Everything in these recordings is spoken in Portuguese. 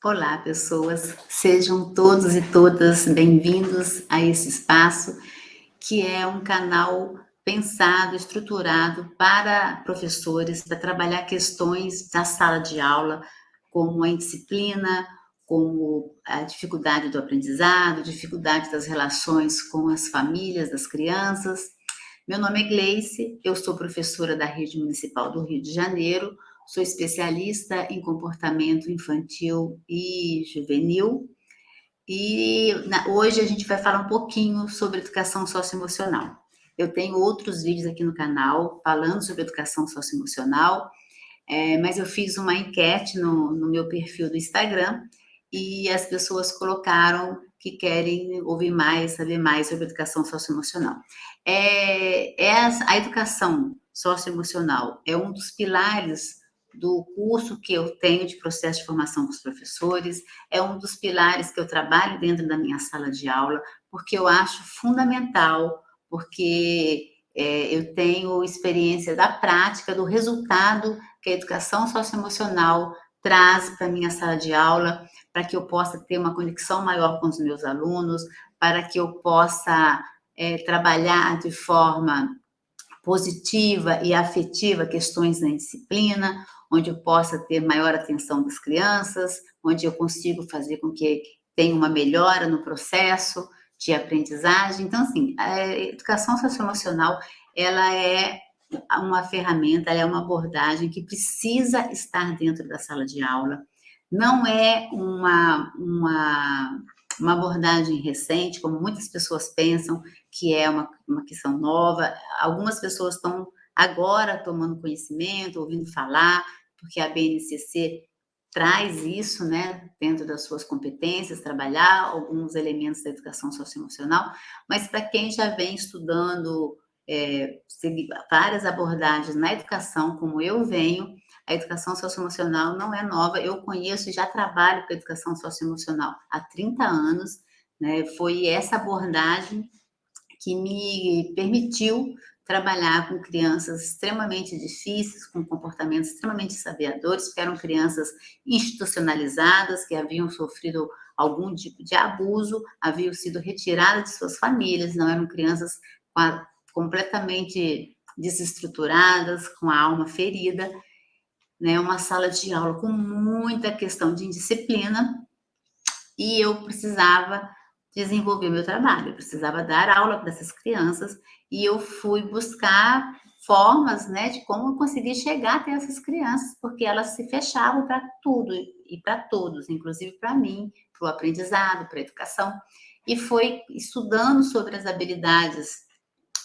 Olá, pessoas, sejam todos e todas bem-vindos a esse espaço, que é um canal pensado, estruturado para professores, para trabalhar questões da sala de aula, como a indisciplina, como a dificuldade do aprendizado, dificuldade das relações com as famílias das crianças. Meu nome é Gleice, eu sou professora da Rede Municipal do Rio de Janeiro, sou especialista em comportamento infantil e juvenil, e hoje a gente vai falar um pouquinho sobre educação socioemocional. Eu tenho outros vídeos aqui no canal falando sobre educação socioemocional, mas eu fiz uma enquete no meu perfil do Instagram e as pessoas colocaram que querem ouvir mais, saber mais sobre educação socioemocional. A educação socioemocional é um dos pilares do curso que eu tenho de processo de formação com os professores, é um dos pilares que eu trabalho dentro da minha sala de aula, porque eu acho fundamental, porque eu tenho experiência da prática, do resultado que a educação socioemocional traz para a minha sala de aula, para que eu possa ter uma conexão maior com os meus alunos, para que eu possa trabalhar de forma positiva e afetiva questões na disciplina, onde eu possa ter maior atenção das crianças, onde eu consigo fazer com que tenha uma melhora no processo de aprendizagem. Então, assim, a educação socioemocional, ela é uma ferramenta, ela é uma abordagem que precisa estar dentro da sala de aula. Não é uma abordagem recente, como muitas pessoas pensam, que é uma questão nova. Algumas pessoas estão agora tomando conhecimento, ouvindo falar, porque a BNCC traz isso, né, dentro das suas competências, trabalhar alguns elementos da educação socioemocional, mas para quem já vem estudando várias abordagens na educação, como eu venho, a educação socioemocional não é nova, eu conheço e já trabalho com a educação socioemocional há 30 anos, né, foi essa abordagem que me permitiu trabalhar com crianças extremamente difíceis, com comportamentos extremamente desafiadores, que eram crianças institucionalizadas, que haviam sofrido algum tipo de abuso, haviam sido retiradas de suas famílias, não eram crianças completamente desestruturadas, com a alma ferida, né? Uma sala de aula com muita questão de indisciplina, e eu precisava desenvolver meu trabalho, eu precisava dar aula para essas crianças, e eu fui buscar formas, né, de como eu conseguir chegar até essas crianças, porque elas se fechavam para tudo e para todos, inclusive para mim, para o aprendizado, para a educação. E foi estudando sobre as habilidades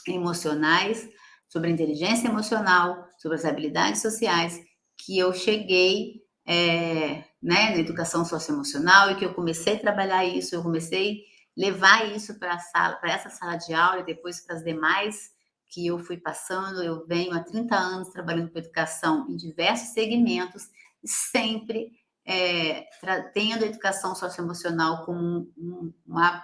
emocionais, sobre a inteligência emocional, sobre as habilidades sociais, que eu cheguei né, na educação socioemocional e que eu comecei a trabalhar isso, eu comecei a levar isso para essa sala de aula e depois para as demais que eu fui passando. Eu venho há 30 anos trabalhando com educação em diversos segmentos, sempre tendo a educação socioemocional como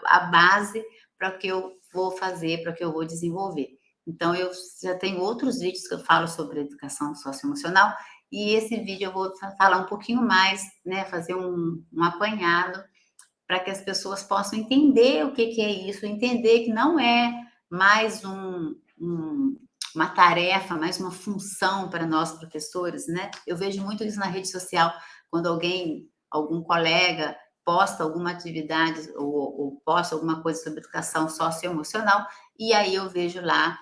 a base para o que eu vou fazer, para o que eu vou desenvolver. Então, eu já tenho outros vídeos que eu falo sobre educação socioemocional, e esse vídeo eu vou falar um pouquinho mais, né, fazer um apanhado, para que as pessoas possam entender o que é isso, entender que não é mais uma tarefa, mais uma função para nós professores, né? Eu vejo muito isso na rede social, quando algum colega posta alguma atividade ou posta alguma coisa sobre educação socioemocional, e aí eu vejo lá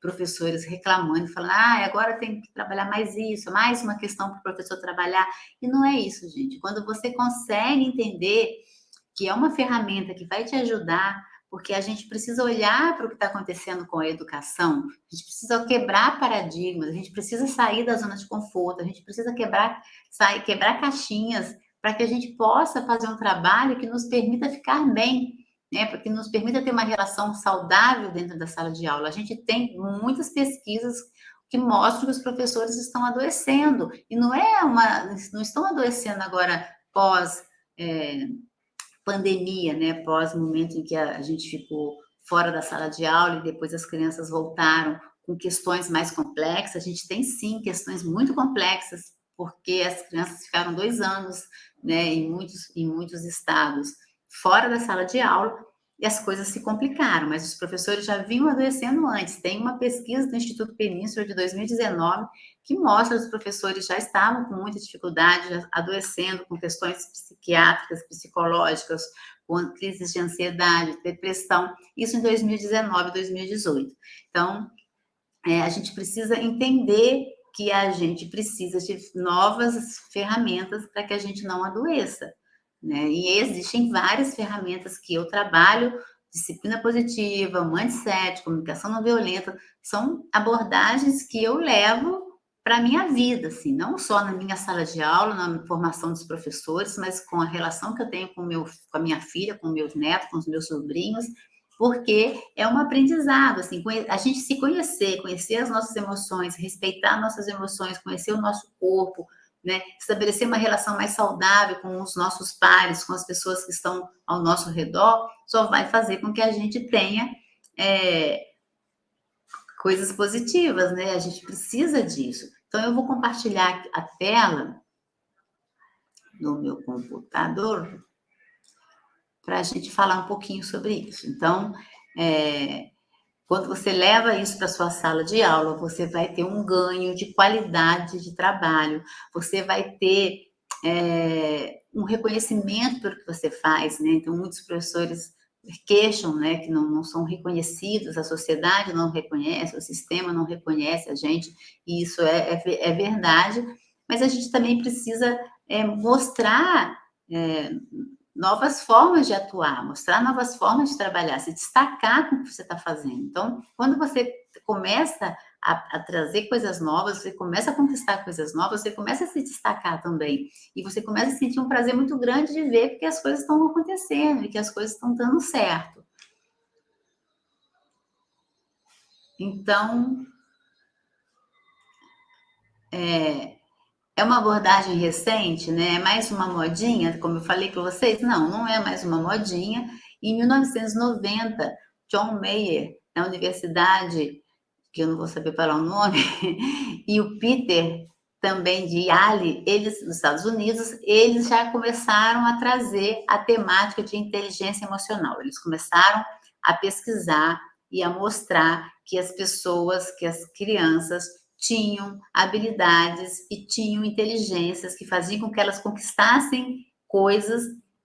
professores reclamando, falando, agora tem que trabalhar mais isso, mais uma questão para o professor trabalhar, e não é isso, gente. Quando você consegue entender que é uma ferramenta que vai te ajudar, porque a gente precisa olhar para o que está acontecendo com a educação, a gente precisa quebrar paradigmas, a gente precisa sair da zona de conforto, a gente precisa quebrar caixinhas para que a gente possa fazer um trabalho que nos permita ficar bem, né? Porque nos permita ter uma relação saudável dentro da sala de aula. A gente tem muitas pesquisas que mostram que os professores estão adoecendo, e não estão adoecendo agora pós pandemia, né, pós momento em que a gente ficou fora da sala de aula e depois as crianças voltaram com questões mais complexas. A gente tem sim questões muito complexas, porque as crianças ficaram 2 anos né, em muitos estados, fora da sala de aula, e as coisas se complicaram, mas os professores já vinham adoecendo antes. Tem uma pesquisa do Instituto Península de 2019 que mostra que os professores já estavam com muita dificuldade, já adoecendo com questões psiquiátricas, psicológicas, com crises de ansiedade, depressão, isso em 2019, 2018. Então, a gente precisa entender que a gente precisa de novas ferramentas para que a gente não adoeça, né? E existem várias ferramentas que eu trabalho, disciplina positiva, mindset, comunicação não violenta, são abordagens que eu levo para a minha vida, assim, não só na minha sala de aula, na formação dos professores, mas com a relação que eu tenho com a minha filha, com meus netos, com os meus sobrinhos, porque é um aprendizado, assim, a gente se conhecer, conhecer as nossas emoções, respeitar nossas emoções, conhecer o nosso corpo, né? Estabelecer uma relação mais saudável com os nossos pares, com as pessoas que estão ao nosso redor, só vai fazer com que a gente tenha coisas positivas, né? A gente precisa disso. Então, eu vou compartilhar a tela no meu computador para a gente falar um pouquinho sobre isso. Então, quando você leva isso para sua sala de aula, você vai ter um ganho de qualidade de trabalho, você vai ter um reconhecimento pelo que você faz, né? Então, muitos professores queixam, né, que não são reconhecidos, a sociedade não reconhece, o sistema não reconhece a gente, e isso é verdade, mas a gente também precisa mostrar novas formas de atuar, mostrar novas formas de trabalhar, se destacar com o que você está fazendo. Então, quando você começa a trazer coisas novas, você começa a conquistar coisas novas, você começa a se destacar também. E você começa a sentir um prazer muito grande de ver que as coisas estão acontecendo e que as coisas estão dando certo. Então, é uma abordagem recente, né? É mais uma modinha, como eu falei para vocês? Não é mais uma modinha. Em 1990, John Mayer, na universidade, que eu não vou saber falar o nome, e o Peter, também de Yale, eles, nos Estados Unidos, eles já começaram a trazer a temática de inteligência emocional. Eles começaram a pesquisar e a mostrar que as pessoas, que as crianças tinham habilidades e tinham inteligências que faziam com que elas conquistassem coisas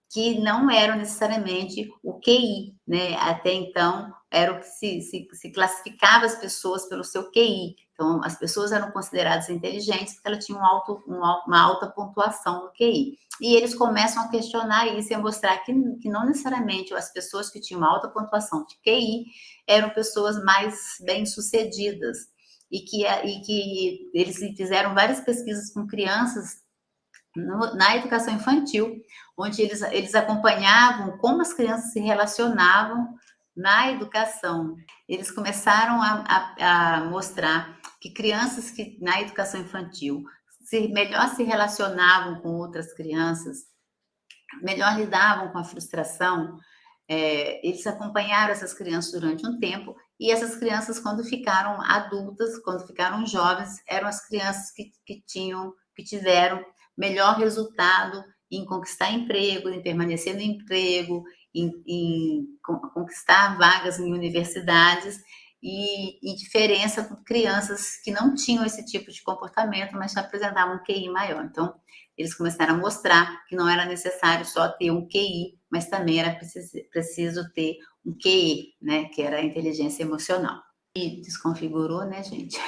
que não eram necessariamente o QI, né? Até então, era o que se classificava as pessoas pelo seu QI. Então, as pessoas eram consideradas inteligentes porque elas tinham uma alta pontuação no QI. E eles começam a questionar isso e a mostrar que não necessariamente as pessoas que tinham uma alta pontuação de QI eram pessoas mais bem-sucedidas. E que eles fizeram várias pesquisas com crianças na educação infantil, onde eles acompanhavam como as crianças se relacionavam na educação. Eles começaram a mostrar que crianças que na educação infantil melhor se relacionavam com outras crianças, melhor lidavam com a frustração. Eles acompanharam essas crianças durante um tempo e essas crianças, quando ficaram adultas, quando ficaram jovens, eram as crianças que tiveram melhor resultado em conquistar emprego, em permanecer no emprego, em conquistar vagas em universidades, e diferença com crianças que não tinham esse tipo de comportamento, mas apresentavam um QI maior. Então, eles começaram a mostrar que não era necessário só ter um QI, mas também era preciso ter um QE, né, que era a inteligência emocional. E desconfigurou, né, gente?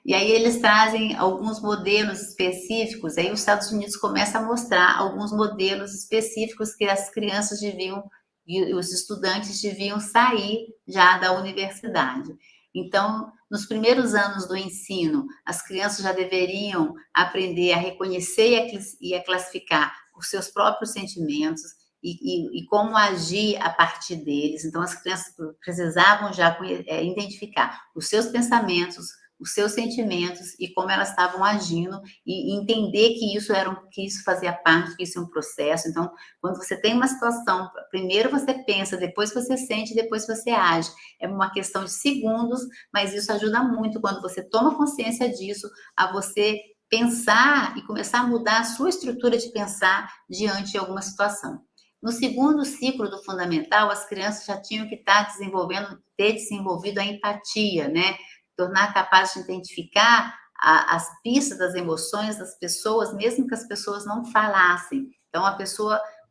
E aí eles trazem alguns modelos específicos, aí os Estados Unidos começam a mostrar alguns modelos específicos que as crianças deviam, e os estudantes deviam sair já da universidade. Então, nos primeiros anos do ensino, as crianças já deveriam aprender a reconhecer e a classificar os seus próprios sentimentos e como agir a partir deles. Então, as crianças precisavam já identificar os seus pensamentos, os seus sentimentos e como elas estavam agindo e entender que isso fazia parte, que isso é um processo. Então, quando você tem uma situação, primeiro você pensa, depois você sente, depois você age. É uma questão de segundos, mas isso ajuda muito quando você toma consciência disso, a você pensar e começar a mudar a sua estrutura de pensar diante de alguma situação. No segundo ciclo do fundamental, as crianças já tinham que ter desenvolvido a empatia, né? Tornar capaz de identificar as pistas das emoções das pessoas, mesmo que as pessoas não falassem. Então,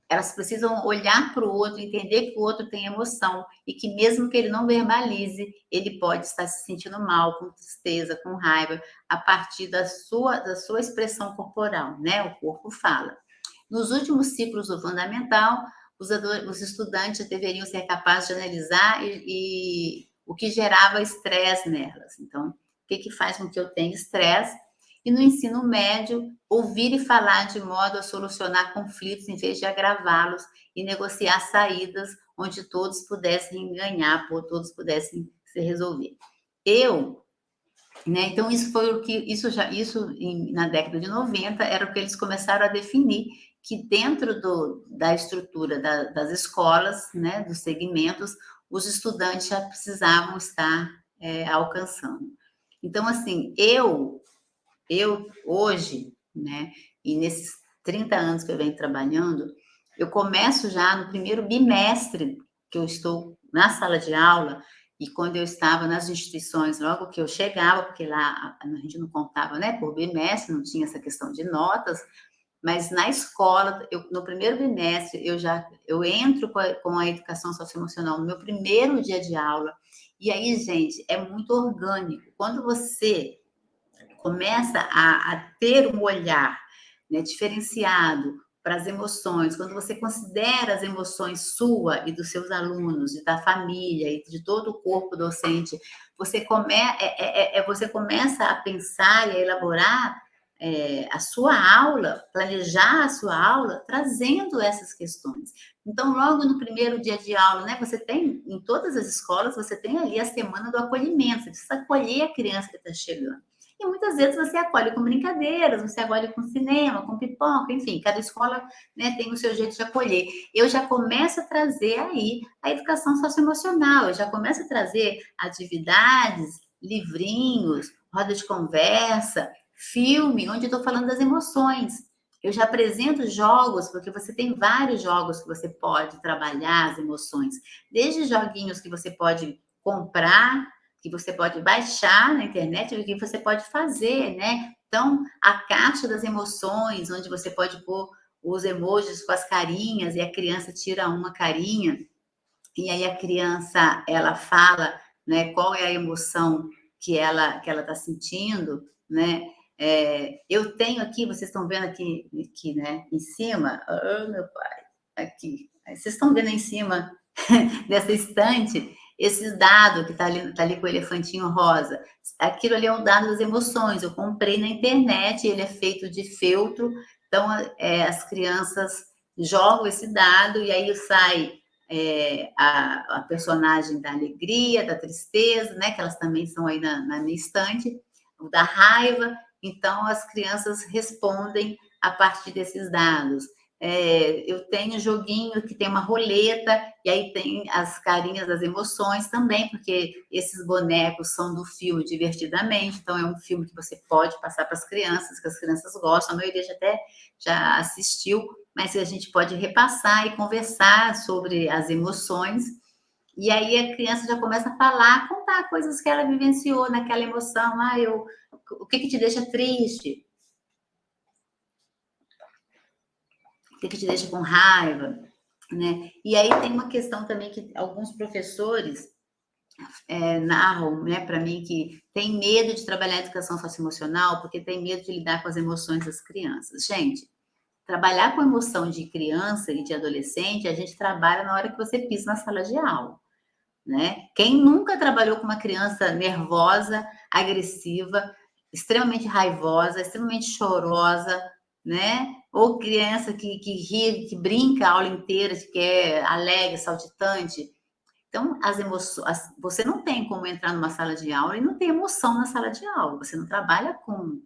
elas precisam olhar para o outro, entender que o outro tem emoção e que mesmo que ele não verbalize, ele pode estar se sentindo mal, com tristeza, com raiva, a partir da sua expressão corporal, né? O corpo fala. Nos últimos ciclos do fundamental, os estudantes deveriam ser capazes de analisar e o que gerava estresse nelas. Então, o que faz com que eu tenha estresse? E no ensino médio, ouvir e falar de modo a solucionar conflitos em vez de agravá-los e negociar saídas onde todos pudessem ganhar, todos pudessem se resolver. Então isso foi o que na década de 90 era o que eles começaram a definir, que dentro da estrutura das escolas, né, dos segmentos, os estudantes já precisavam estar alcançando. Então, assim, eu hoje, né, e nesses 30 anos que eu venho trabalhando, eu começo já no primeiro bimestre que eu estou na sala de aula, e quando eu estava nas instituições, logo que eu chegava, porque lá a gente não contava, né, por bimestre, não tinha essa questão de notas, mas na escola, no primeiro bimestre, eu entro com a educação socioemocional no meu primeiro dia de aula, e aí, gente, é muito orgânico. Quando você começa a ter um olhar, né, diferenciado para as emoções, quando você considera as emoções sua e dos seus alunos, e da família, e de todo o corpo docente, você começa a pensar e a elaborar a sua aula, planejar a sua aula, trazendo essas questões. Então, logo no primeiro dia de aula, né, você tem, em todas as escolas, você tem ali a semana do acolhimento, você precisa acolher a criança que está chegando. E muitas vezes você acolhe com brincadeiras, você acolhe com cinema, com pipoca, enfim, cada escola, né, tem o seu jeito de acolher. Eu já começo a trazer aí a educação socioemocional, eu já começo a trazer atividades, livrinhos, roda de conversa, filme, onde eu estou falando das emoções. Eu já apresento jogos, porque você tem vários jogos que você pode trabalhar as emoções, desde joguinhos que você pode comprar, que você pode baixar na internet, e que você pode fazer, né? Então, a caixa das emoções, onde você pode pôr os emojis com as carinhas, e a criança tira uma carinha, e aí a criança, ela fala, né, qual é a emoção que ela está sentindo, né? Eu tenho aqui, vocês estão vendo aqui, né, em cima, oh, meu pai, aqui, vocês estão vendo em cima dessa estante, esses dados que tá ali com o elefantinho rosa, aquilo ali é o dado das emoções, eu comprei na internet, ele é feito de feltro, então as crianças jogam esse dado e aí sai a personagem da alegria, da tristeza, né, que elas também são aí na minha estante, o da raiva, então as crianças respondem a partir desses dados. Eu tenho joguinho que tem uma roleta, e aí tem as carinhas das emoções também, porque esses bonecos são do filme Divertidamente, então é um filme que você pode passar para as crianças, que as crianças gostam, a maioria já assistiu, mas a gente pode repassar e conversar sobre as emoções, e aí a criança já começa a falar, contar coisas que ela vivenciou naquela emoção. O que te deixa triste? O que te deixa com raiva, né? E aí tem uma questão também que alguns professores narram, né, para mim, que tem medo de trabalhar a educação socioemocional porque tem medo de lidar com as emoções das crianças. Gente, trabalhar com emoção de criança e de adolescente, a gente trabalha na hora que você pisa na sala de aula, né? Quem nunca trabalhou com uma criança nervosa, agressiva, extremamente raivosa, extremamente chorosa, né? Ou criança que ri, que brinca a aula inteira, que é alegre, saltitante. Então, as emoções, você não tem como entrar numa sala de aula e não ter emoção na sala de aula. Você não trabalha com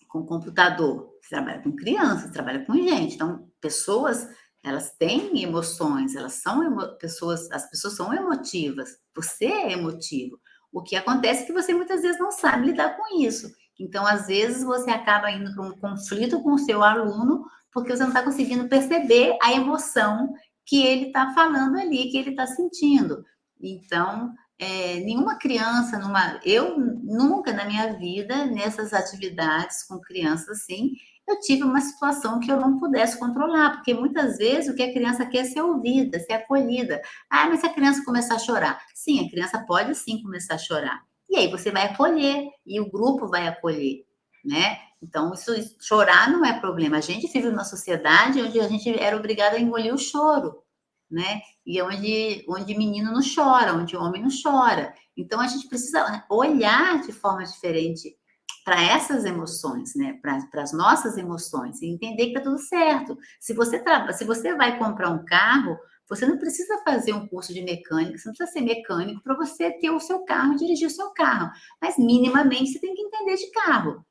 computador, você trabalha com crianças, trabalha com gente. Então, pessoas, elas têm emoções, elas são pessoas, as pessoas são emotivas. Você é emotivo. O que acontece é que você muitas vezes não sabe lidar com isso. Então, às vezes, você acaba indo para um conflito com o seu aluno, porque você não está conseguindo perceber a emoção que ele está falando ali, que ele está sentindo. Então, nenhuma criança, eu nunca na minha vida, nessas atividades com crianças assim, eu tive uma situação que eu não pudesse controlar, porque muitas vezes o que a criança quer é ser ouvida, ser acolhida. Ah, mas se a criança começar a chorar? Sim, a criança pode sim começar a chorar. E aí você vai acolher, e o grupo vai acolher, né? Então, chorar não é problema. A gente vive numa sociedade onde a gente era obrigado a engolir o choro, né? E é onde menino não chora, onde homem não chora. Então, a gente precisa olhar de forma diferente para essas emoções, né? Para as nossas emoções, e entender que tá tudo certo. Se você vai comprar um carro, você não precisa fazer um curso de mecânica, você não precisa ser mecânico para você ter o seu carro, dirigir o seu carro. Mas minimamente você tem que entender de carro,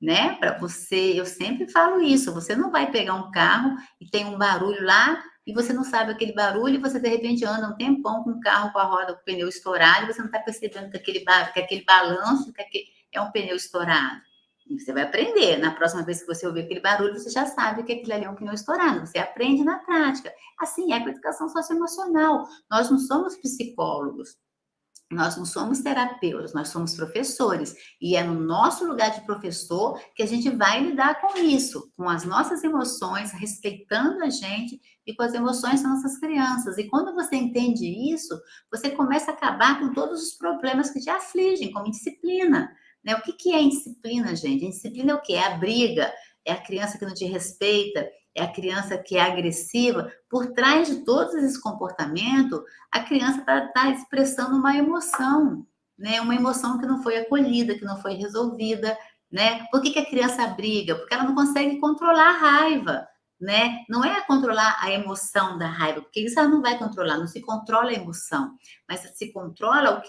né? Para você, eu sempre falo isso, você não vai pegar um carro e tem um barulho lá e você não sabe aquele barulho e você de repente anda um tempão com o carro com a roda, com o pneu estourado e você não está percebendo que aquele balanço, é um pneu estourado. E você vai aprender. Na próxima vez que você ouvir aquele barulho, você já sabe que aquilo ali é um pneu estourado. Você aprende na prática. Assim é com a educação socioemocional. Nós não somos psicólogos. Nós não somos terapeutas, nós somos professores. E é no nosso lugar de professor que a gente vai lidar com isso, com as nossas emoções, respeitando a gente e com as emoções das nossas crianças. E quando você entende isso, você começa a acabar com todos os problemas que te afligem, como indisciplina. Né? O que é indisciplina, gente? Indisciplina é o quê? É a briga, é a criança que não te respeita, é a criança que é agressiva. Por trás de todos esses comportamentos, a criança está expressando uma emoção, né? Uma emoção que não foi acolhida, que não foi resolvida, né? Por que a criança briga? Porque ela não consegue controlar a raiva, né? Não é controlar a emoção da raiva, porque isso ela não vai controlar, não se controla a emoção, mas se controla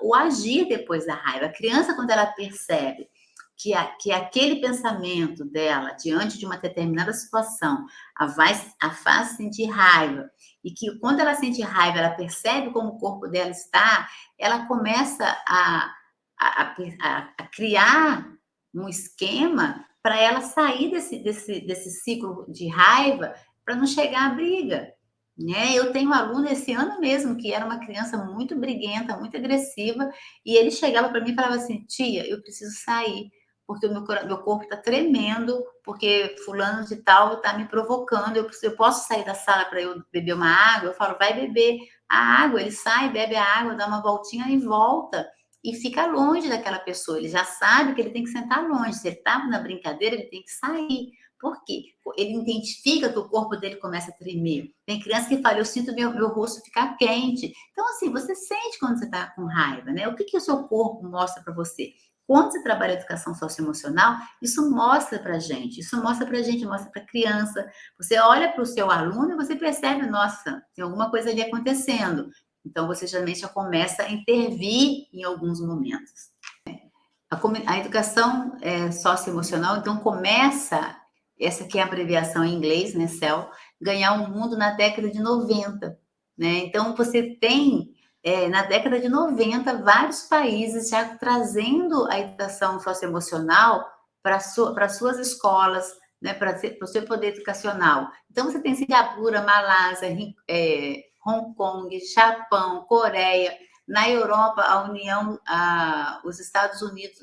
o agir depois da raiva. A criança, quando ela percebe que aquele pensamento dela, diante de uma determinada situação, a faz sentir raiva, e que quando ela sente raiva, ela percebe como o corpo dela está, ela começa a criar um esquema para ela sair desse ciclo de raiva, para não chegar à briga. Né? Eu tenho um aluno esse ano mesmo que era uma criança muito briguenta, muito agressiva, e ele chegava para mim e falava assim: tia, eu preciso sair, porque meu corpo está tremendo, porque fulano de tal está me provocando, eu posso sair da sala para eu beber uma água? Eu falo, vai beber a água. Ele sai, bebe a água, dá uma voltinha e volta, e fica longe daquela pessoa. Ele já sabe que ele tem que sentar longe. Se ele está na brincadeira, ele tem que sair. Por quê? Ele identifica que o corpo dele começa a tremer. Tem criança que fala, eu sinto meu rosto ficar quente. Então, assim, você sente quando você está com raiva, né? O que o seu corpo mostra para você? Quando você trabalha a educação socioemocional, isso mostra para a gente, mostra para a criança. Você olha para o seu aluno e você percebe, nossa, tem alguma coisa ali acontecendo. Então, você geralmente já começa a intervir em alguns momentos. A educação socioemocional, então, começa, essa aqui é a abreviação em inglês, né, CEL, ganhar o mundo na década de 90. Né? Então, você tem na década de 90, vários países já trazendo a educação socioemocional para suas escolas, né, para o seu poder educacional. Então, você tem Singapura, Malásia, Hong Kong, Japão, Coreia. Na Europa, os Estados Unidos,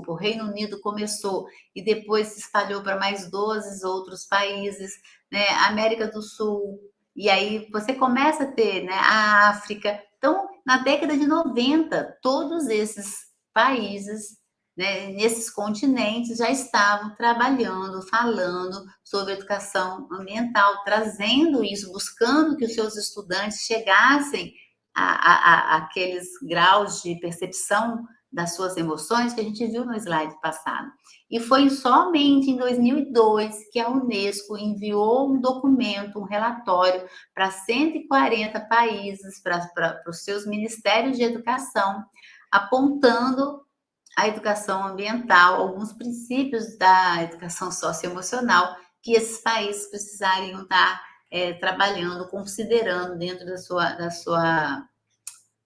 o Reino Unido começou e depois se espalhou para mais 12 outros países, né? América do Sul, e aí você começa a ter, né, a África. Então, na década de 90, todos esses países, né, nesses continentes, já estavam trabalhando, falando sobre educação ambiental, trazendo isso, buscando que os seus estudantes chegassem aqueles graus de percepção das suas emoções que a gente viu no slide passado. E foi somente em 2002 que a Unesco enviou um documento, um relatório para 140 países, para os seus ministérios de educação, apontando a educação ambiental, alguns princípios da educação socioemocional que esses países precisariam estar trabalhando, considerando dentro do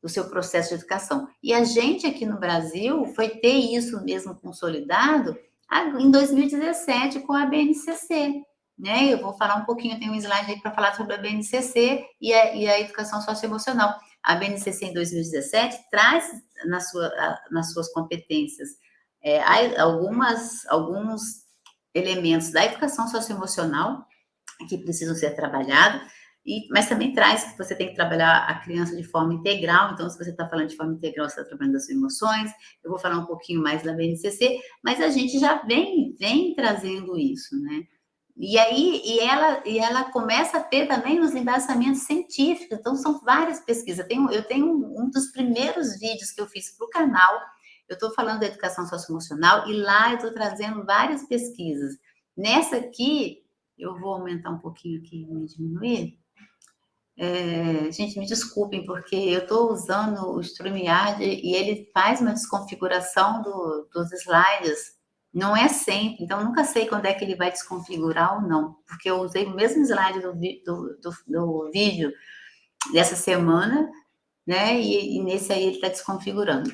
do seu processo de educação. E a gente aqui no Brasil foi ter isso mesmo consolidado em 2017 com a BNCC, né? Eu vou falar um pouquinho, tem um slide aí para falar sobre a BNCC e a educação socioemocional. A BNCC em 2017 traz nas suas competências alguns elementos da educação socioemocional que precisam ser trabalhados, mas também traz que você tem que trabalhar a criança de forma integral. Então, se você está falando de forma integral, você está trabalhando as suas emoções. Eu vou falar um pouquinho mais da BNCC, mas a gente já vem trazendo isso, né? E aí, ela começa a ter também os embasamentos científicos. Então, são várias pesquisas. Eu tenho um dos primeiros vídeos que eu fiz para o canal. Eu estou falando da educação socioemocional e lá eu estou trazendo várias pesquisas. Nessa aqui, eu vou aumentar um pouquinho aqui e me diminuir. Gente, me desculpem, porque eu estou usando o StreamYard e ele faz uma desconfiguração dos slides. Não é sempre, então nunca sei quando é que ele vai desconfigurar ou não, porque eu usei o mesmo slide do vídeo dessa semana, né? E nesse aí ele está desconfigurando.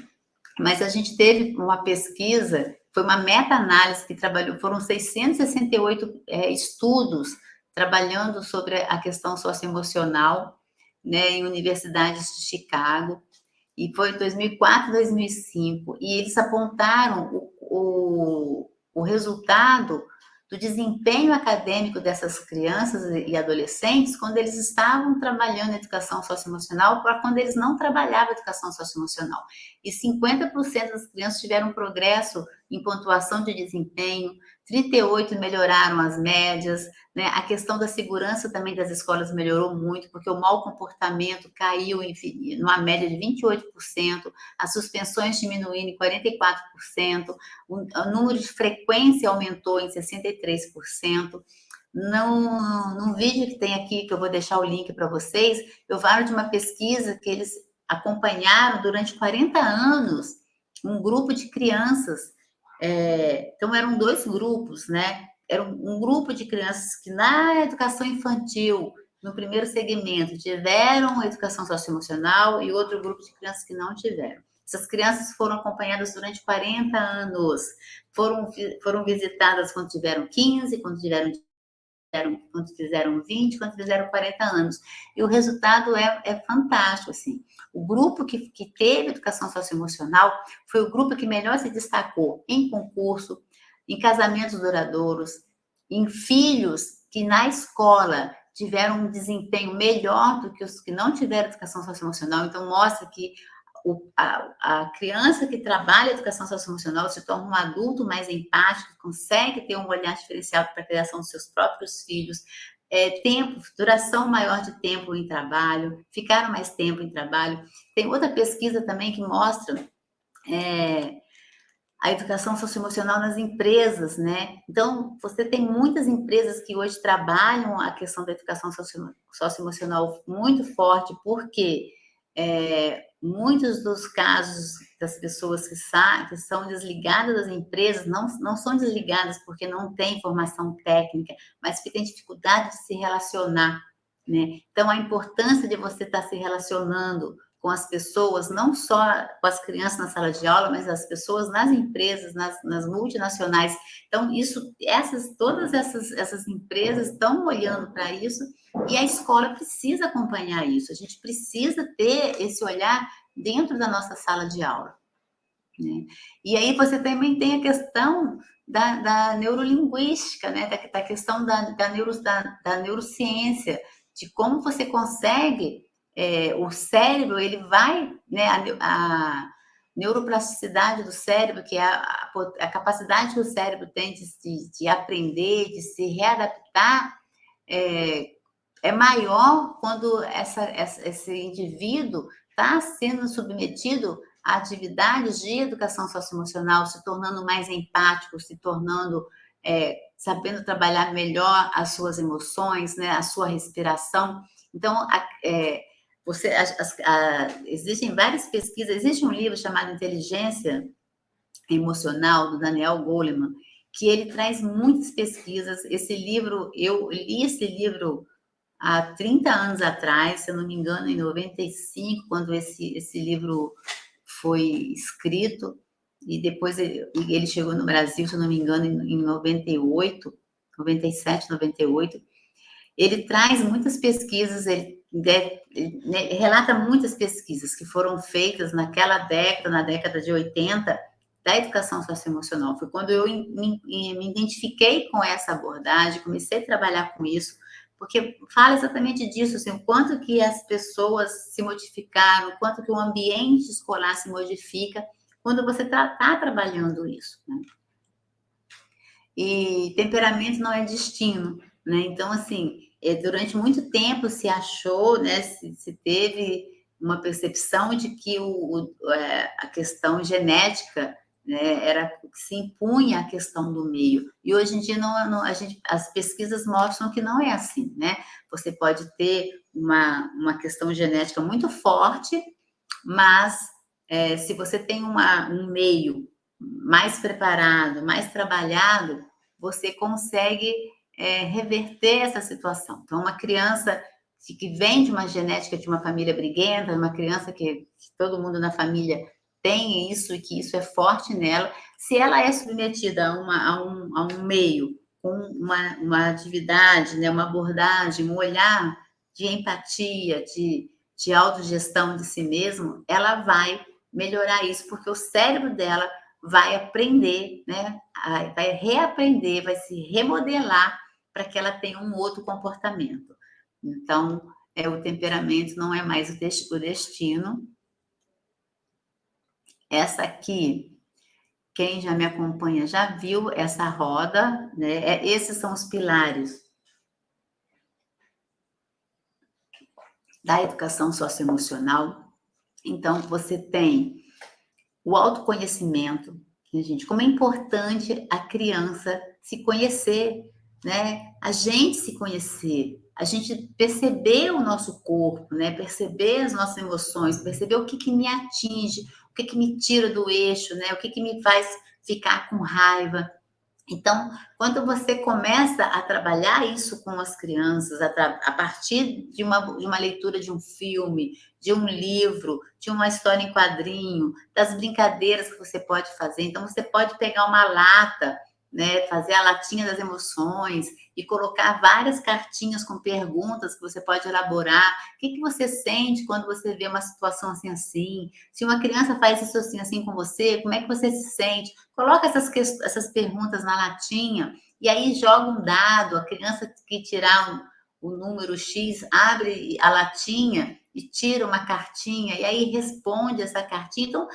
Mas a gente teve uma pesquisa, foi uma meta-análise que trabalhou, foram 668 estudos trabalhando sobre a questão socioemocional, né, em universidades de Chicago, e foi em 2004, 2005, e eles apontaram o resultado do desempenho acadêmico dessas crianças e adolescentes quando eles estavam trabalhando educação socioemocional para quando eles não trabalhavam educação socioemocional. E 50% das crianças tiveram progresso em pontuação de desempenho, 38% melhoraram as médias, né? A questão da segurança também das escolas melhorou muito, porque o mau comportamento caiu numa média de 28%, as suspensões diminuíram em 44%, o número de frequência aumentou em 63%. Num vídeo que tem aqui, que eu vou deixar o link para vocês, eu falo de uma pesquisa que eles acompanharam durante 40 anos um grupo de crianças. Então, eram 2 grupos, né? Era um grupo de crianças que na educação infantil, no primeiro segmento, tiveram educação socioemocional e outro grupo de crianças que não tiveram. Essas crianças foram acompanhadas durante 40 anos, foram visitadas quando tiveram 15, quando fizeram 20, quando fizeram 40 anos. E o resultado é fantástico, assim. O grupo que teve educação socioemocional foi o grupo que melhor se destacou em concurso, em casamentos duradouros, em filhos que na escola tiveram um desempenho melhor do que os que não tiveram educação socioemocional. Então, mostra que a criança que trabalha a educação socioemocional se torna um adulto mais empático, consegue ter um olhar diferenciado para a criação dos seus próprios filhos, duração maior de tempo em trabalho, ficaram mais tempo em trabalho. Tem outra pesquisa também que mostra a educação socioemocional nas empresas, né? Então, você tem muitas empresas que hoje trabalham a questão da educação socioemocional muito forte, porque muitos dos casos das pessoas que são desligadas das empresas não são desligadas porque não têm formação técnica, mas porque têm dificuldade de se relacionar, né? Então, a importância de você estar se relacionando com as pessoas, não só com as crianças na sala de aula, mas as pessoas nas empresas, nas multinacionais. Então, todas essas empresas estão olhando para isso e a escola precisa acompanhar isso. A gente precisa ter esse olhar dentro da nossa sala de aula, né? E aí você também tem a questão da neurolinguística, né? Da questão da neurociência, de como você consegue o cérebro, ele vai, né, a neuroplasticidade do cérebro, que é a capacidade que o cérebro tem de aprender, de se readaptar, é maior quando esse indivíduo está sendo submetido a atividades de educação socioemocional, se tornando mais empático, se tornando, sabendo trabalhar melhor as suas emoções, né, a sua respiração. Então, existem várias pesquisas, existe um livro chamado Inteligência Emocional, do Daniel Goleman, que ele traz muitas pesquisas. Esse livro, eu li esse livro há 30 anos atrás, se eu não me engano, em 95, quando esse livro foi escrito, e depois ele chegou no Brasil, se eu não me engano, em 98, 97, 98. Ele traz muitas pesquisas, ele relata muitas pesquisas que foram feitas naquela década, na década de 80, da educação socioemocional. Foi quando eu me identifiquei com essa abordagem, comecei a trabalhar com isso, porque fala exatamente disso, assim, o quanto que as pessoas se modificaram, o quanto que o ambiente escolar se modifica quando você está trabalhando isso, né? E temperamento não é destino, né? Então, assim, durante muito tempo se achou, né, se teve uma percepção de que a questão genética, né, era o que se impunha à questão do meio. E hoje em dia as pesquisas mostram que não é assim, né? Você pode ter uma questão genética muito forte, mas se você tem um meio mais preparado, mais trabalhado, você consegue reverter essa situação. Então, uma criança que vem de uma genética de uma família briguenta, uma criança que todo mundo na família tem isso e que isso é forte nela, se ela é submetida a um meio com uma atividade, né, uma abordagem, um olhar de empatia, de autogestão de si mesmo, ela vai melhorar isso, porque o cérebro dela vai aprender, né? Vai reaprender, vai se remodelar para que ela tenha um outro comportamento. Então, o temperamento não é mais o destino. Essa aqui, quem já me acompanha já viu essa roda, né? Esses são os pilares da educação socioemocional. Então, você tem o autoconhecimento, né, gente? Como é importante a criança se conhecer, né? A gente se conhecer, a gente perceber o nosso corpo, né? Perceber as nossas emoções, perceber o que me atinge, o que me tira do eixo, né? O que me faz ficar com raiva. Então, quando você começa a trabalhar isso com as crianças, a partir de uma leitura de um filme, de um livro, de uma história em quadrinho, das brincadeiras que você pode fazer. Então, você pode pegar uma lata, né, fazer a latinha das emoções e colocar várias cartinhas com perguntas que você pode elaborar. O que você sente quando você vê uma situação assim, assim? Se uma criança faz isso assim, assim com você, como é que você se sente? Coloca essas perguntas na latinha e aí joga um dado. A criança que tirar o número X abre a latinha e tira uma cartinha e aí responde essa cartinha. Então,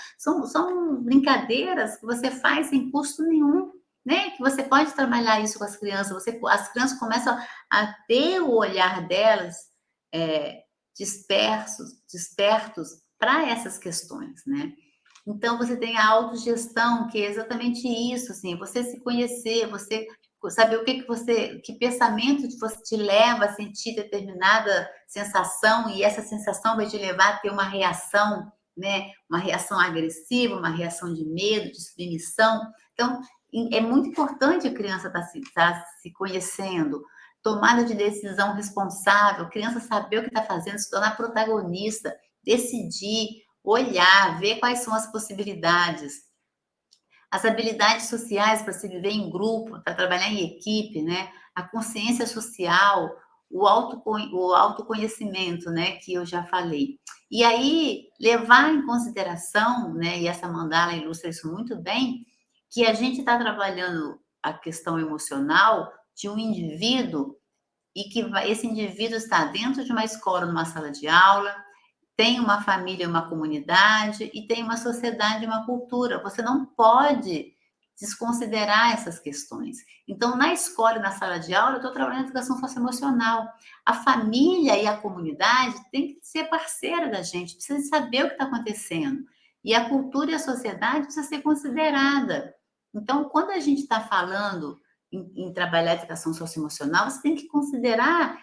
são brincadeiras que você faz sem custo nenhum, né? Que você pode trabalhar isso com as crianças. As crianças começam a ter o olhar delas despertos para essas questões, né? Então, você tem a autogestão, que é exatamente isso, assim, você se conhecer, você saber que pensamento você te leva a sentir determinada sensação, e essa sensação vai te levar a ter uma reação, né? Uma reação agressiva, uma reação de medo, de submissão. Então, é muito importante a criança estar se conhecendo, tomada de decisão responsável, criança saber o que está fazendo, se tornar protagonista, decidir, olhar, ver quais são as possibilidades. As habilidades sociais para se viver em grupo, para trabalhar em equipe, né? A consciência social, o autoconhecimento, né? Que eu já falei. E aí, levar em consideração, né? E essa mandala ilustra isso muito bem, que a gente está trabalhando a questão emocional de um indivíduo e que esse indivíduo está dentro de uma escola, numa sala de aula, tem uma família, uma comunidade e tem uma sociedade, uma cultura. Você não pode desconsiderar essas questões. Então, na escola e na sala de aula, eu estou trabalhando educação socioemocional. A família e a comunidade tem que ser parceira da gente, precisa saber o que está acontecendo. E a cultura e a sociedade precisa ser considerada. Então, quando a gente está falando em trabalhar educação socioemocional, você tem que considerar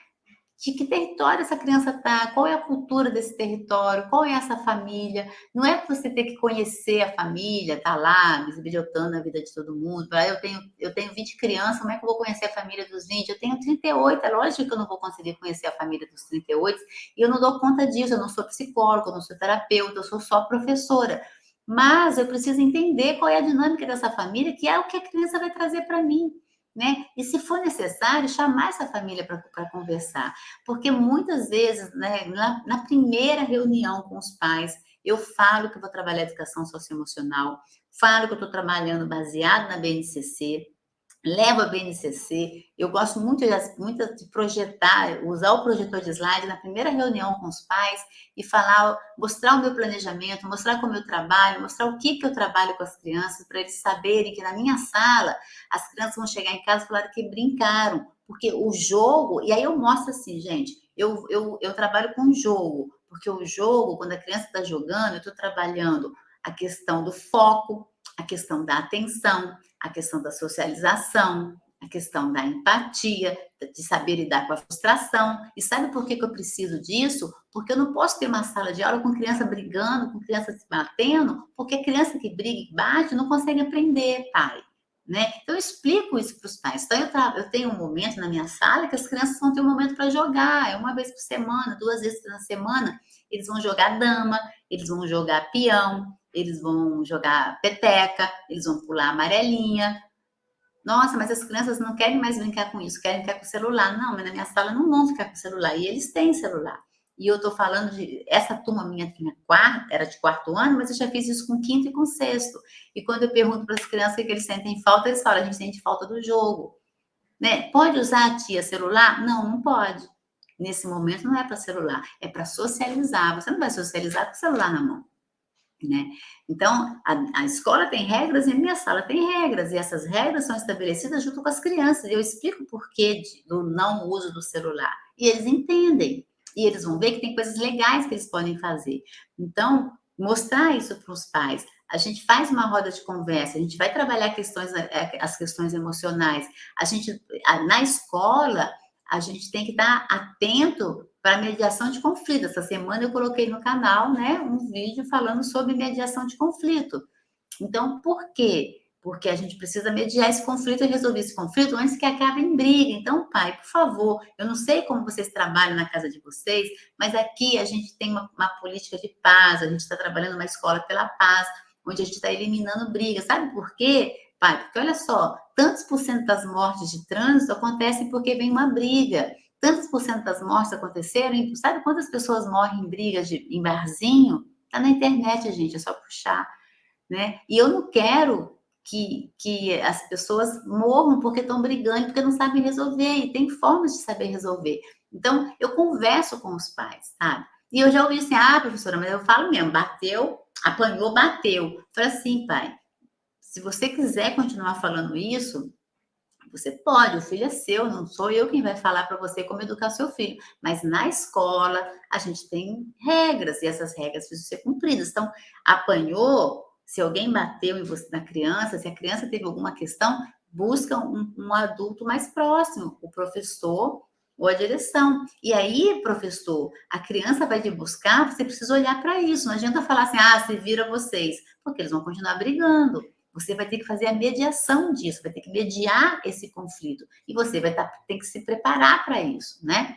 de que território essa criança está, qual é a cultura desse território, qual é essa família. Não é você ter que conhecer a família, tá lá bisbilhotando a vida de todo mundo. Eu tenho 20 crianças, como é que eu vou conhecer a família dos 20? Eu tenho 38, é lógico que eu não vou conseguir conhecer a família dos 38, e eu não dou conta disso, eu não sou psicóloga, eu não sou terapeuta, eu sou só professora. Mas eu preciso entender qual é a dinâmica dessa família, que é o que a criança vai trazer para mim, né? E se for necessário, chamar essa família para conversar. Porque muitas vezes, né, na primeira reunião com os pais, eu falo que eu vou trabalhar educação socioemocional, falo que eu estou trabalhando baseado na BNCC, levo a BNCC. Eu gosto muito de projetar, usar o projetor de slide na primeira reunião com os pais e falar, mostrar o meu planejamento, mostrar como eu trabalho, mostrar o que eu trabalho com as crianças, para eles saberem que na minha sala as crianças vão chegar em casa e falar que brincaram, porque o jogo, e aí eu mostro assim, gente, eu trabalho com jogo, porque o jogo, quando a criança está jogando, eu estou trabalhando a questão do foco, a questão da atenção, a questão da socialização, a questão da empatia, de saber lidar com a frustração. E sabe por que eu preciso disso? Porque eu não posso ter uma sala de aula com criança brigando, com criança se batendo, porque a criança que briga e bate não consegue aprender, pai. Né? Então, eu explico isso para os pais. Então, eu tenho um momento na minha sala que as crianças vão ter um momento para jogar. É uma vez por semana, 2 vezes na semana. Eles vão jogar dama, eles vão jogar peão, eles vão jogar peteca, eles vão pular amarelinha. Nossa, mas as crianças não querem mais brincar com isso, querem ficar com o celular. Não, mas na minha sala não vão ficar com o celular. E eles têm celular. E eu estou falando de. Essa turma minha tinha era de quarto ano, mas eu já fiz isso com quinto e com sexto. E quando eu pergunto para as crianças o que eles sentem falta, eles falam: a gente sente falta do jogo. Né? Pode usar, tia, celular? Não, não pode. Nesse momento não é para celular, é para socializar. Você não vai socializar com o celular na mão. Né? Então, a escola tem regras e a minha sala tem regras, e essas regras são estabelecidas junto com as crianças. E eu explico o porquê do não uso do celular. E eles entendem. E eles vão ver que tem coisas legais que eles podem fazer. Então, mostrar isso para os pais. A gente faz uma roda de conversa, a gente vai trabalhar as questões emocionais. Na escola, a gente tem que estar atento para mediação de conflito. Essa semana eu coloquei no canal, né, um vídeo falando sobre mediação de conflito. Então, por quê? Porque a gente precisa mediar esse conflito e resolver esse conflito antes que acabe em briga. Então, pai, por favor, eu não sei como vocês trabalham na casa de vocês, mas aqui a gente tem uma política de paz, a gente está trabalhando uma escola pela paz, onde a gente está eliminando brigas. Sabe por quê, pai? Porque olha só, tantos por cento das mortes de trânsito acontecem porque vem uma briga. Tantos por cento das mortes aconteceram, sabe quantas pessoas morrem em brigas em barzinho? Tá na internet, gente, é só puxar. Né? E eu não quero que as pessoas morram porque estão brigando, porque não sabem resolver, e tem formas de saber resolver. Então, eu converso com os pais, sabe? E eu já ouvi assim, professora, mas eu falo mesmo, bateu, apanhou, bateu. Eu falei assim, pai, se você quiser continuar falando isso, você pode, o filho é seu, não sou eu quem vai falar para você como educar seu filho. Mas na escola, a gente tem regras, e essas regras precisam ser cumpridas. Então, apanhou, se alguém bateu em você, na criança, se a criança teve alguma questão, busca um adulto mais próximo, o professor ou a direção. E aí, professor, a criança vai te buscar, você precisa olhar para isso. Não adianta falar assim, se vira vocês, porque eles vão continuar brigando. Você vai ter que fazer a mediação disso, vai ter que mediar esse conflito. E você vai ter que se preparar para isso, né?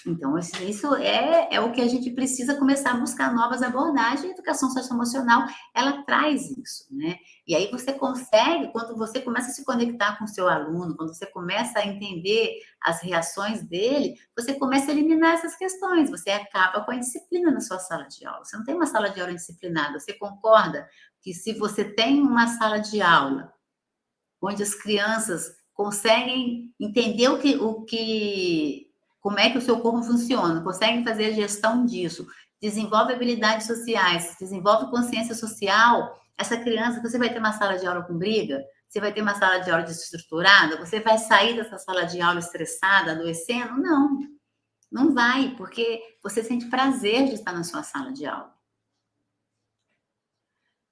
Então, isso é o que a gente precisa começar a buscar novas abordagens. A educação socioemocional, ela traz isso, né? E aí você consegue, quando você começa a se conectar com o seu aluno, quando você começa a entender as reações dele, você começa a eliminar essas questões, você acaba com a disciplina na sua sala de aula. Você não tem uma sala de aula indisciplinada, você concorda que se você tem uma sala de aula onde as crianças conseguem entender como é que o seu corpo funciona, conseguem fazer a gestão disso, desenvolve habilidades sociais, desenvolve consciência social, essa criança, você vai ter uma sala de aula com briga, você vai ter uma sala de aula desestruturada, você vai sair dessa sala de aula estressada, adoecendo? Não, não vai, porque você sente prazer de estar na sua sala de aula.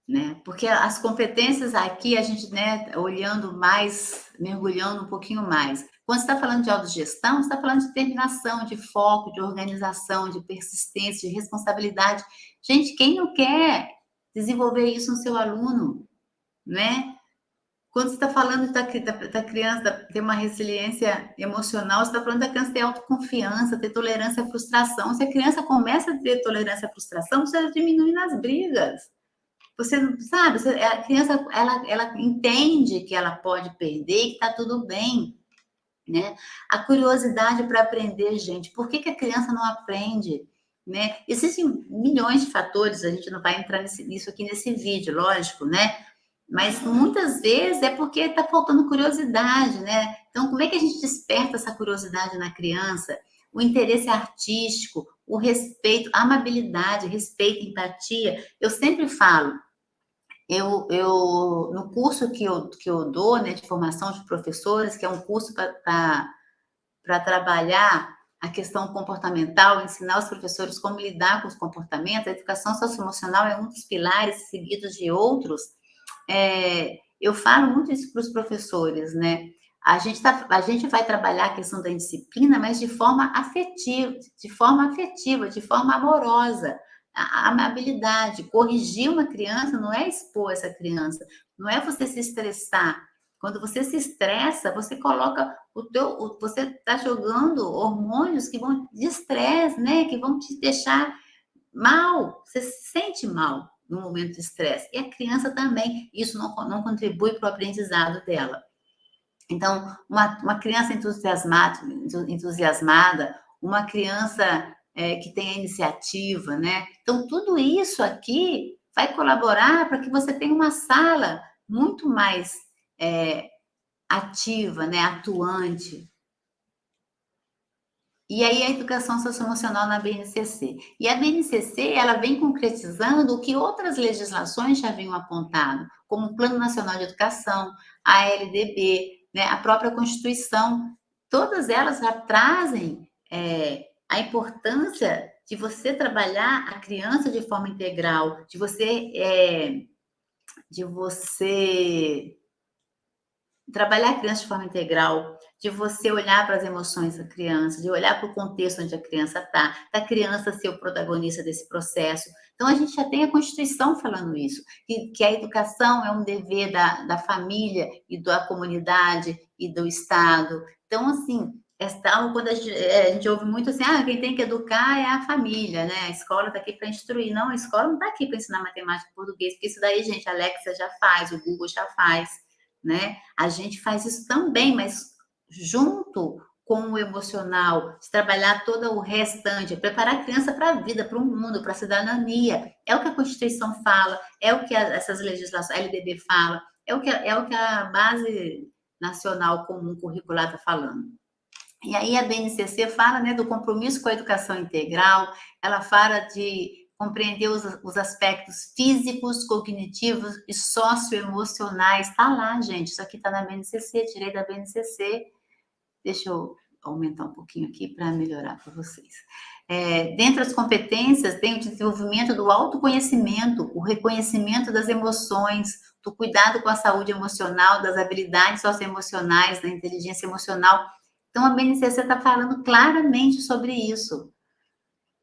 Né? Porque as competências aqui, a gente, né, olhando mais, mergulhando um pouquinho mais. Quando você está falando de autogestão, você está falando de determinação, de foco, de organização, de persistência, de responsabilidade. Gente, quem não quer desenvolver isso no seu aluno, né? Quando você está falando da criança ter uma resiliência emocional, você está falando da criança ter autoconfiança, ter tolerância à frustração. Se a criança começa a ter tolerância à frustração, você diminui nas brigas. Você não sabe, a criança ela entende que ela pode perder e que está tudo bem, né? A curiosidade para aprender, gente. Por que a criança não aprende? Né? Existem milhões de fatores, a gente não vai entrar nisso aqui nesse vídeo, lógico, né? Mas muitas vezes é porque está faltando curiosidade, né? Então, como é que a gente desperta essa curiosidade na criança? O interesse artístico, o respeito, a amabilidade, respeito, empatia. Eu sempre falo, no curso que eu dou, né, de formação de professores, que é um curso para trabalhar a questão comportamental, ensinar os professores como lidar com os comportamentos, a educação socioemocional é um dos pilares seguidos de outros. Eu falo muito isso para os professores, né? A gente vai trabalhar a questão da disciplina, mas de forma afetiva, de forma amorosa. A amabilidade, corrigir uma criança não é expor essa criança, não é você se estressar. Quando você se estressa, você coloca você está jogando hormônios que vão de estresse, né? Que vão te deixar mal, você se sente mal no momento de estresse. E a criança também, isso não contribui para o aprendizado dela. Então, uma criança entusiasmada, uma criança que tem a iniciativa, né? Então, tudo isso aqui vai colaborar para que você tenha uma sala muito mais ativa, né? Atuante. E aí a educação socioemocional na BNCC. E a BNCC, ela vem concretizando o que outras legislações já vinham apontado, como o Plano Nacional de Educação, a LDB, né, a própria Constituição. Todas elas já trazem a importância de você trabalhar a criança de forma integral, de você trabalhar a criança de forma integral, de você olhar para as emoções da criança, de olhar para o contexto onde a criança está, da criança ser o protagonista desse processo. Então, a gente já tem a Constituição falando isso, que a educação é um dever da família e da comunidade e do Estado. Então, assim, quando a gente ouve muito assim, quem tem que educar é a família, né? A escola está aqui para instruir. Não, a escola não está aqui para ensinar matemática e português, porque isso daí, gente, a Alexa já faz, o Google já faz. Né? A gente faz isso também, mas junto com o emocional, de trabalhar todo o restante, preparar a criança para a vida, para o mundo, para a cidadania. É o que a Constituição fala, é o que essas legislações, a LDB fala, é o que a Base Nacional Comum Curricular está falando. E aí a BNCC fala, né, do compromisso com a educação integral, ela fala de compreender os aspectos físicos, cognitivos e socioemocionais. Está lá, gente. Isso aqui está na BNCC, tirei da BNCC. Deixa eu aumentar um pouquinho aqui para melhorar para vocês. Dentre as competências, tem o desenvolvimento do autoconhecimento, o reconhecimento das emoções, do cuidado com a saúde emocional, das habilidades socioemocionais, da inteligência emocional. Então, a BNCC está falando claramente sobre isso.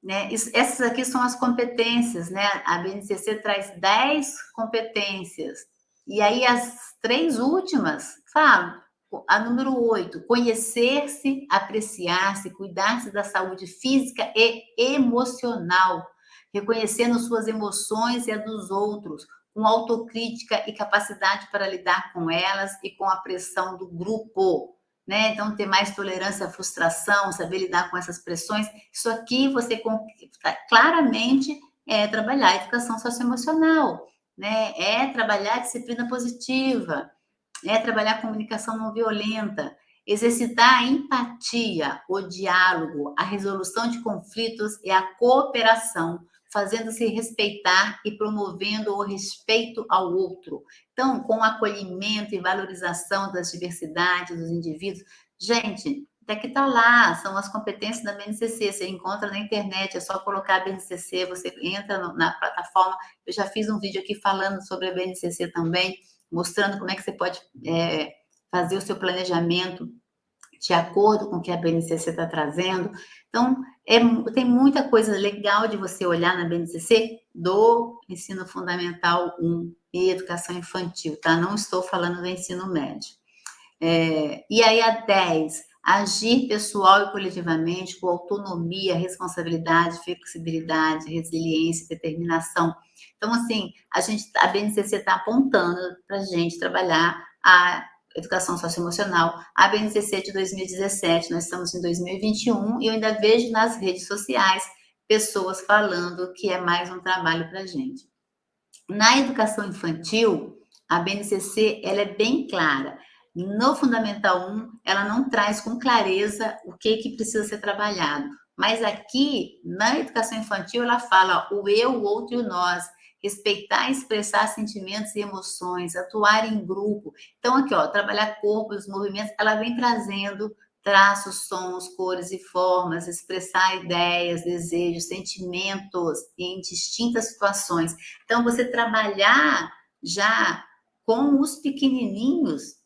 Né? Essas aqui são as competências, né? A BNCC traz 10 competências. E aí as 3 últimas falam, a número 8, conhecer-se, apreciar-se, cuidar-se da saúde física e emocional, reconhecendo suas emoções e a dos outros, com autocrítica e capacidade para lidar com elas e com a pressão do grupo. Né? Então, ter mais tolerância à frustração, saber lidar com essas pressões, isso aqui você claramente trabalhar a educação socioemocional, né? É trabalhar a disciplina positiva, é trabalhar a comunicação não violenta, exercitar a empatia, o diálogo, a resolução de conflitos e a cooperação, fazendo-se respeitar e promovendo o respeito ao outro. Então, com acolhimento e valorização das diversidades dos indivíduos. Gente, até que está lá, são as competências da BNCC, você encontra na internet, é só colocar a BNCC, você entra na plataforma. Eu já fiz um vídeo aqui falando sobre a BNCC também, mostrando como é que você pode fazer o seu planejamento de acordo com o que a BNCC está trazendo. Então, tem muita coisa legal de você olhar na BNCC do ensino fundamental 1 e educação infantil, tá? Não estou falando do ensino médio. E aí a 10, agir pessoal e coletivamente com autonomia, responsabilidade, flexibilidade, resiliência, determinação. Então, assim, a BNCC está apontando para a gente trabalhar a educação socioemocional. A BNCC de 2017, nós estamos em 2021 e eu ainda vejo nas redes sociais pessoas falando que é mais um trabalho para a gente. Na educação infantil, a BNCC ela é bem clara. No Fundamental 1, ela não traz com clareza o que precisa ser trabalhado. Mas aqui, na educação infantil, ela fala ó, o eu, o outro e o nós. Respeitar e expressar sentimentos e emoções, atuar em grupo. Então, aqui, ó, trabalhar corpo, os movimentos, ela vem trazendo traços, sons, cores e formas, expressar ideias, desejos, sentimentos em distintas situações. Então, você trabalhar já com os pequenininhos,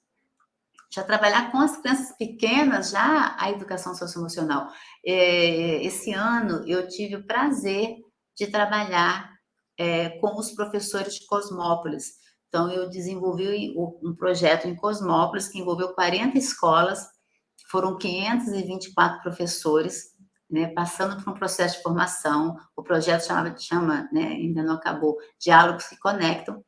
já trabalhar com as crianças pequenas, já a educação socioemocional. Esse ano, eu tive o prazer de trabalhar com os professores de Cosmópolis. Então, eu desenvolvi um projeto em Cosmópolis que envolveu 40 escolas, foram 524 professores, né, passando por um processo de formação. O projeto chama, né, ainda não acabou, Diálogos que Conectam.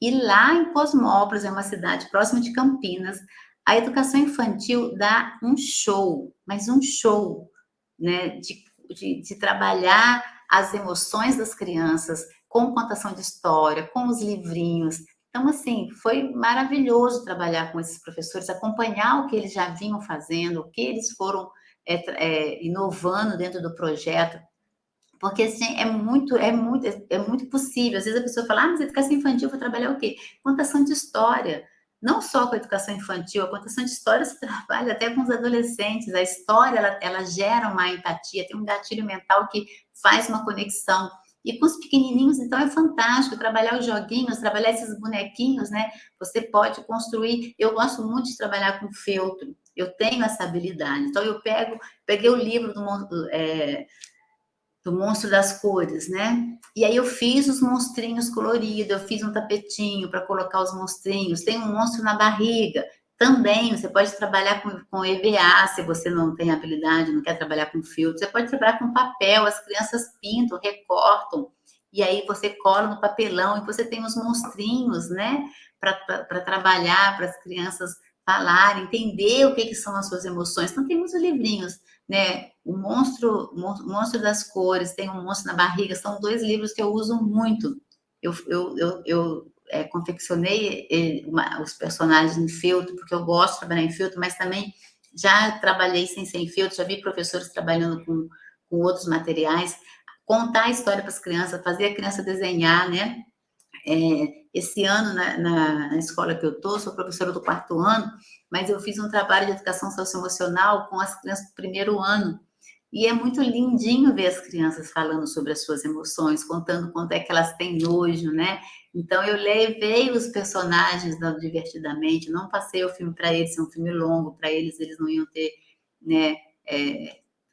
E lá em Cosmópolis, é uma cidade próxima de Campinas, a educação infantil dá um show, mas um show, né, de trabalhar as emoções das crianças com contação de história, com os livrinhos. Então, assim, foi maravilhoso trabalhar com esses professores, acompanhar o que eles já vinham fazendo, o que eles foram inovando dentro do projeto, porque assim, é muito possível. Às vezes a pessoa fala, mas educação infantil, vou trabalhar o quê? Contação de história. Não só com a educação infantil, a contação de história se trabalha até com os adolescentes. A história, ela gera uma empatia, tem um gatilho mental que faz uma conexão. E com os pequenininhos, então, é fantástico trabalhar os joguinhos, trabalhar esses bonequinhos, né? Você pode construir. Eu gosto muito de trabalhar com feltro. Eu tenho essa habilidade. Então, peguei o livro do Monstro das Cores, né? E aí eu fiz os monstrinhos coloridos, eu fiz um tapetinho para colocar os monstrinhos. Tem um monstro na barriga. Também você pode trabalhar com EVA, se você não tem habilidade, não quer trabalhar com filtro. Você pode trabalhar com papel, as crianças pintam, recortam, e aí você cola no papelão e você tem os monstrinhos, né? Para trabalhar, para as crianças falarem, entender o que são as suas emoções. Então, temos os livrinhos, né? O Monstro das Cores, tem um Monstro na Barriga, são 2 livros que eu uso muito. Eu confeccionei os personagens em feltro, porque eu gosto de trabalhar em feltro, mas também já trabalhei sem feltro, já vi professores trabalhando com outros materiais. Contar a história para as crianças, fazer a criança desenhar, né? Esse ano, na escola que eu estou, sou professora do 4º ano, mas eu fiz um trabalho de educação socioemocional com as crianças do 1º ano. E é muito lindinho ver as crianças falando sobre as suas emoções, contando quanto é que elas têm nojo, né? Então, eu levei os personagens da Divertidamente, não passei o filme para eles, é um filme longo, para eles não iam ter, né?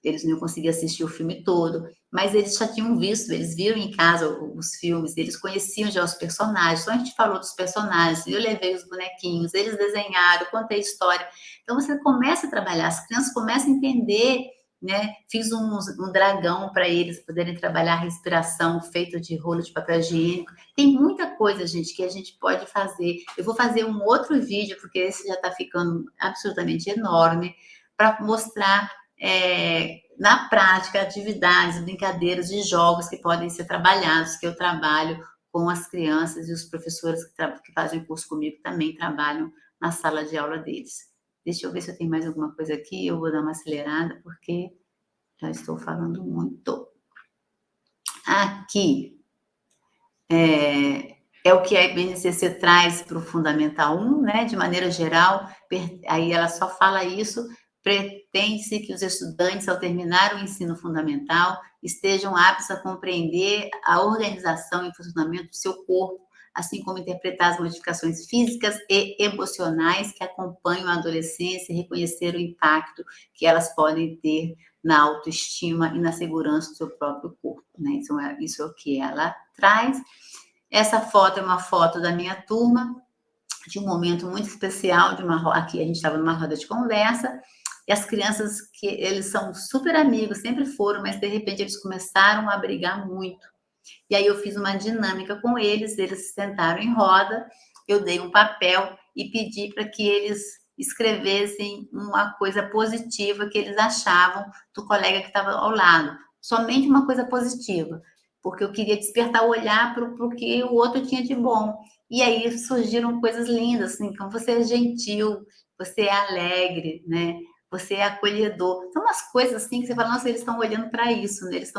Eles não iam conseguir assistir o filme todo, mas eles já tinham visto, eles viram em casa os filmes, eles conheciam já os personagens, então a gente falou dos personagens, eu levei os bonequinhos, eles desenharam, contei história. Então, você começa a trabalhar, as crianças começam a entender, né? Fiz um dragão para eles poderem trabalhar a respiração feito de rolo de papel higiênico. Tem muita coisa, gente, que a gente pode fazer. Eu vou fazer um outro vídeo, porque esse já está ficando absolutamente enorme, para mostrar na prática atividades, brincadeiras e jogos que podem ser trabalhados, que eu trabalho com as crianças e os professores que fazem curso comigo também trabalham na sala de aula deles. Deixa eu ver se eu tenho mais alguma coisa aqui. Eu vou dar uma acelerada, porque já estou falando muito. Aqui é o que a BNCC traz para o Fundamental 1, né? De maneira geral, aí ela só fala isso. Pretende-se que os estudantes, ao terminar o ensino fundamental, estejam aptos a compreender a organização e funcionamento do seu corpo, assim como interpretar as modificações físicas e emocionais que acompanham a adolescência e reconhecer o impacto que elas podem ter na autoestima e na segurança do seu próprio corpo, né? Isso é o que ela traz. Essa foto é uma foto da minha turma, de um momento muito especial, aqui a gente estava numa roda de conversa, e as crianças, que eles são super amigos, sempre foram, mas de repente eles começaram a brigar muito. E aí eu fiz uma dinâmica com eles se sentaram em roda, eu dei um papel e pedi para que eles escrevessem uma coisa positiva que eles achavam do colega que estava ao lado. Somente uma coisa positiva, porque eu queria despertar o olhar para o que o outro tinha de bom. E aí surgiram coisas lindas, assim, como você é gentil, você é alegre, né? Você é acolhedor. São umas coisas assim que você fala, nossa, eles estão olhando para isso, né? Eles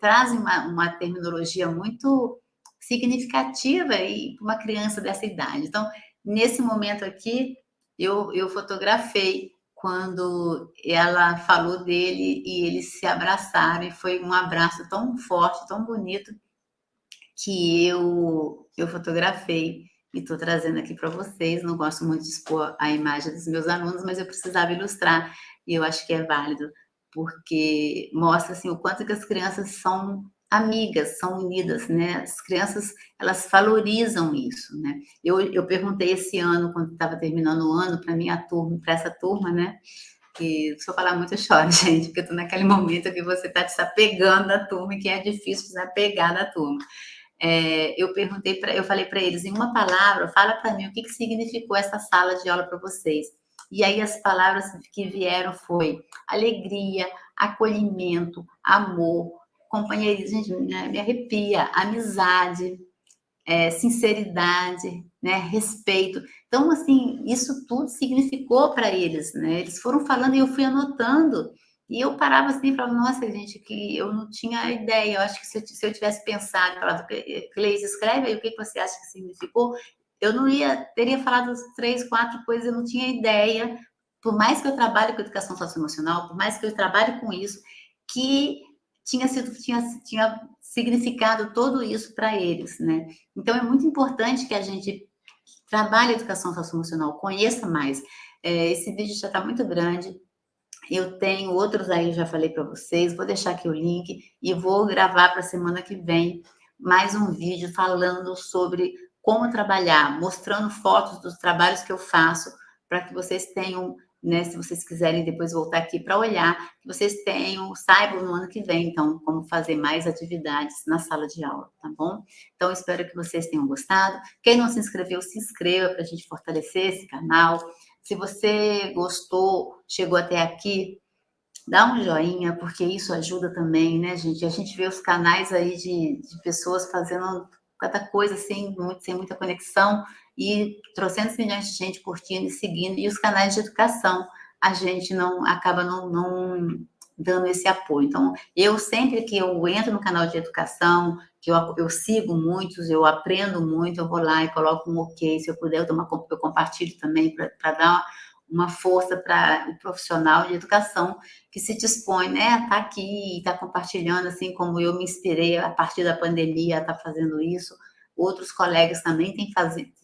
trazem uma terminologia muito significativa para uma criança dessa idade. Então, nesse momento aqui, eu fotografei quando ela falou dele e eles se abraçaram, e foi um abraço tão forte, tão bonito, que eu fotografei e estou trazendo aqui para vocês. Não gosto muito de expor a imagem dos meus alunos, mas eu precisava ilustrar e eu acho que é válido, porque mostra assim, o quanto que as crianças são amigas, são unidas, né? As crianças, elas valorizam isso, né? Eu perguntei esse ano, quando estava terminando o ano, para minha turma, para essa turma, né? E se eu falar muito, eu choro, gente, porque eu tô naquele momento que você está desapegando da turma e que é difícil desapegar da turma. Eu falei para eles, em uma palavra, fala para mim o que significou essa sala de aula para vocês. E aí as palavras que vieram foi alegria, acolhimento, amor, companheirismo, gente, me arrepia, amizade, sinceridade, né, respeito. Então, assim, isso tudo significou para eles, né? Eles foram falando e eu fui anotando. E eu parava assim e falava, nossa, gente, que eu não tinha ideia. Eu acho que se eu tivesse pensado, falado, Cleise, escreve aí o que você acha que significou, eu não teria falado 3, 4 coisas, eu não tinha ideia. Por mais que eu trabalhe com educação socioemocional, por mais que eu trabalhe com isso, que tinha significado todo isso para eles, né? Então, é muito importante que a gente trabalhe a educação socioemocional, conheça mais. Esse vídeo já está muito grande, eu tenho outros aí, já falei para vocês, vou deixar aqui o link e vou gravar para a semana que vem mais um vídeo falando sobre como trabalhar, mostrando fotos dos trabalhos que eu faço, para que vocês tenham, né, se vocês quiserem depois voltar aqui para olhar, que vocês saibam no ano que vem, então, como fazer mais atividades na sala de aula, tá bom? Então, espero que vocês tenham gostado. Quem não se inscreveu, se inscreva para a gente fortalecer esse canal. Se você gostou, chegou até aqui, dá um joinha, porque isso ajuda também, né, gente? A gente vê os canais aí de pessoas fazendo cada coisa assim, sem muita conexão, e trocentos milhões de gente curtindo e seguindo, e os canais de educação, a gente acaba não dando esse apoio. Então, eu sempre que eu entro no canal de educação, que eu sigo muitos, eu aprendo muito, eu vou lá e coloco um ok, se eu puder, eu compartilho também para dar uma força para o profissional de educação que se dispõe, né, a estar aqui, estar compartilhando, assim como eu me inspirei a partir da pandemia a estar fazendo isso. Outros colegas também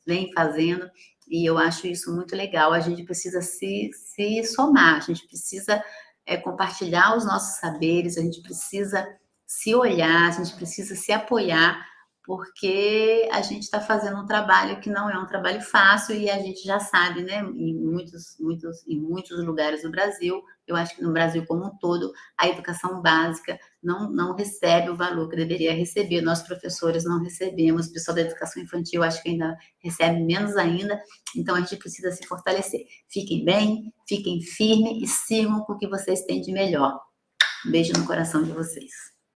vêm fazendo, e eu acho isso muito legal. A gente precisa se somar, a gente precisa compartilhar os nossos saberes, a gente precisa se olhar, a gente precisa se apoiar, porque a gente está fazendo um trabalho que não é um trabalho fácil, e a gente já sabe, né, em muitos lugares do Brasil, eu acho que no Brasil como um todo, a educação básica não recebe o valor que deveria receber. Nós, professores, não recebemos, o pessoal da educação infantil, acho que ainda recebe menos ainda, então a gente precisa se fortalecer. Fiquem bem, fiquem firmes e sigam com o que vocês têm de melhor. Um beijo no coração de vocês.